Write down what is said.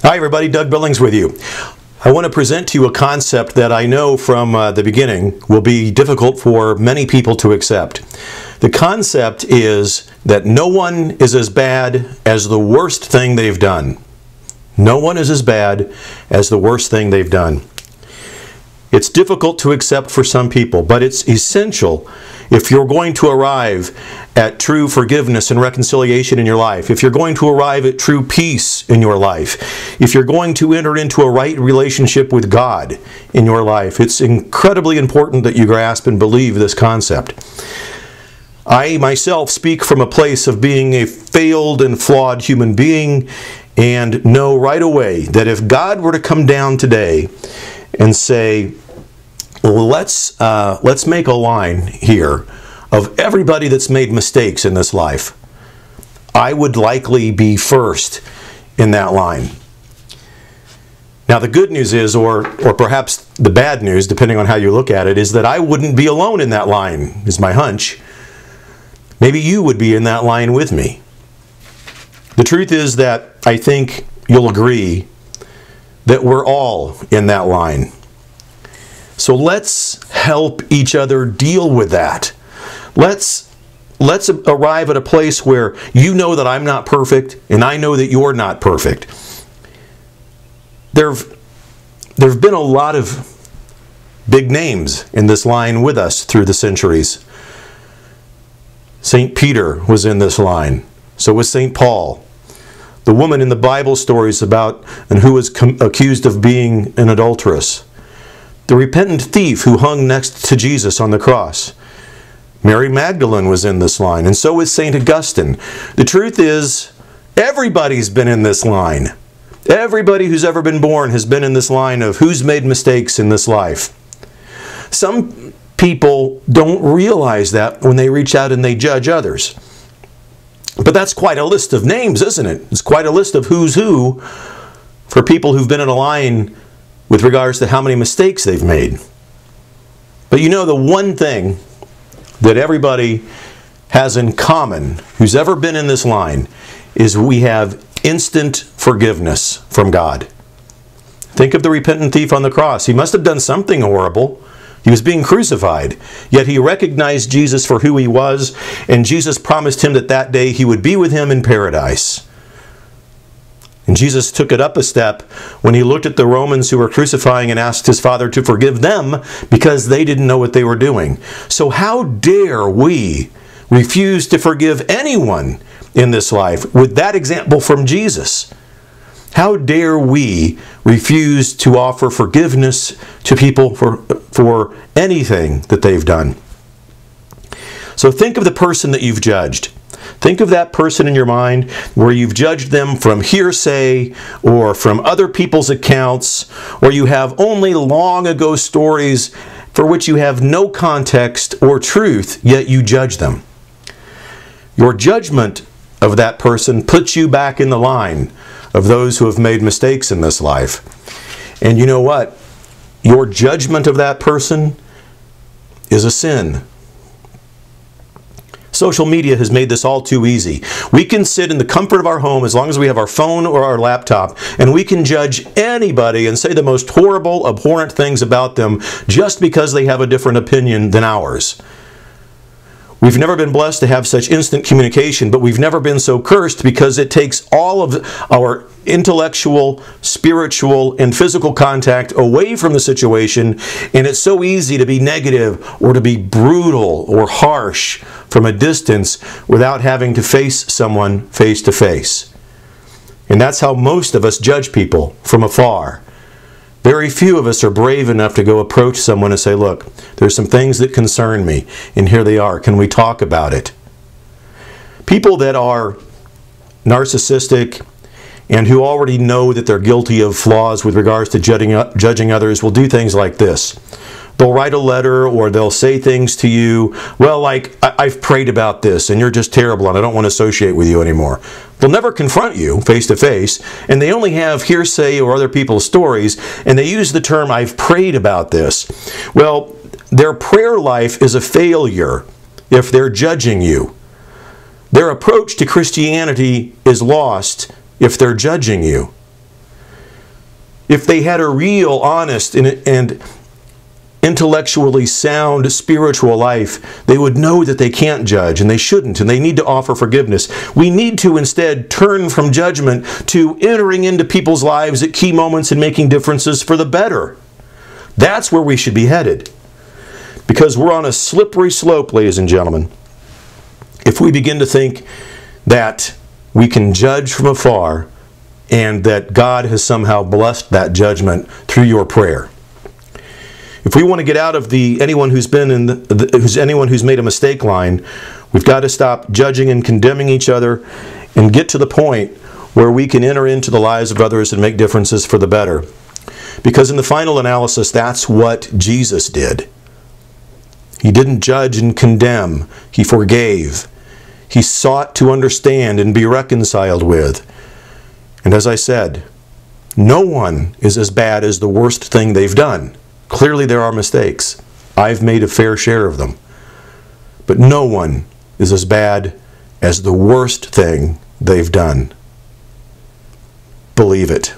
Hi everybody, Doug Billings with you. I want to present to you a concept that I know from the beginning will be difficult for many people to accept. The concept is that no one is as bad as the worst thing they've done. No one is as bad as the worst thing they've done. It's difficult to accept for some people, but it's essential if you're going to arrive at true forgiveness and reconciliation in your life, if you're going to arrive at true peace in your life, if you're going to enter into a right relationship with God in your life. It's incredibly important that you grasp and believe this concept. I myself speak from a place of being a failed and flawed human being and know right away that if God were to come down today and say, let's make a line here of everybody that's made mistakes in this life, I would likely be first in that line. Now the good news is, or perhaps the bad news, depending on how you look at it, is that I wouldn't be alone in that line, is my hunch. Maybe you would be in that line with me. The truth is that I think you'll agree that we're all in that line. So let's help each other deal with that. Let's arrive at a place where you know that I'm not perfect and I know that you're not perfect. There've been a lot of big names in this line with us through the centuries. St. Peter was in this line. So was St. Paul. The woman in the Bible stories about and who was accused of being an adulteress. The repentant thief who hung next to Jesus on the cross. Mary Magdalene was in this line, and so is St. Augustine. The truth is, everybody's been in this line. Everybody who's ever been born has been in this line of who's made mistakes in this life. Some people don't realize that when they reach out and they judge others. But that's quite a list of names, isn't it? It's quite a list of who's who for people who've been in a line with regards to how many mistakes they've made. But you know, the one thing that everybody has in common who's ever been in this line is we have instant forgiveness from God. Think of the repentant thief on the cross. He must have done something horrible. He was being crucified, yet he recognized Jesus for who he was, and Jesus promised him that that day he would be with him in paradise. And Jesus took it up a step when he looked at the Romans who were crucifying and asked his Father to forgive them because they didn't know what they were doing. So how dare we refuse to forgive anyone in this life with that example from Jesus? How dare we refuse to offer forgiveness to people for anything that they've done? So think of the person that you've judged. Think of that person in your mind where you've judged them from hearsay or from other people's accounts, or you have only long ago stories for which you have no context or truth, yet you judge them. Your judgment of that person puts you back in the line of those who have made mistakes in this life. And you know what? Your judgment of that person is a sin. Social media has made this all too easy. We can sit in the comfort of our home as long as we have our phone or our laptop, and we can judge anybody and say the most horrible, abhorrent things about them just because they have a different opinion than ours. We've never been blessed to have such instant communication, but we've never been so cursed because it takes all of our intellectual, spiritual, and physical contact away from the situation, and it's so easy to be negative or to be brutal or harsh from a distance without having to face someone face to face. And that's how most of us judge people, from afar. Very few of us are brave enough to go approach someone and say, look, there's some things that concern me, and here they are. Can we talk about it? People that are narcissistic and who already know that they're guilty of flaws with regards to judging others will do things like this. They'll write a letter or they'll say things to you, well, like, I've prayed about this and you're just terrible and I don't want to associate with you anymore. They'll never confront you face to face, and they only have hearsay or other people's stories, and they use the term, I've prayed about this. Well, their prayer life is a failure if they're judging you. Their approach to Christianity is lost if they're judging you. If they had a real, honest, and intellectually sound spiritual life, they would know that they can't judge, and they shouldn't, and they need to offer forgiveness. We need to instead turn from judgment to entering into people's lives at key moments and making differences for the better. That's where we should be headed. Because we're on a slippery slope, ladies and gentlemen, if we begin to think that we can judge from afar and that God has somehow blessed that judgment through your prayer. If we want to get out of the anyone who's made a mistake line, we've got to stop judging and condemning each other and get to the point where we can enter into the lives of others and make differences for the better. Because in the final analysis, that's what Jesus did. He didn't judge and condemn. He forgave. He sought to understand and be reconciled with. And as I said, no one is as bad as the worst thing they've done. Clearly there are mistakes. I've made a fair share of them. But no one is as bad as the worst thing they've done. Believe it.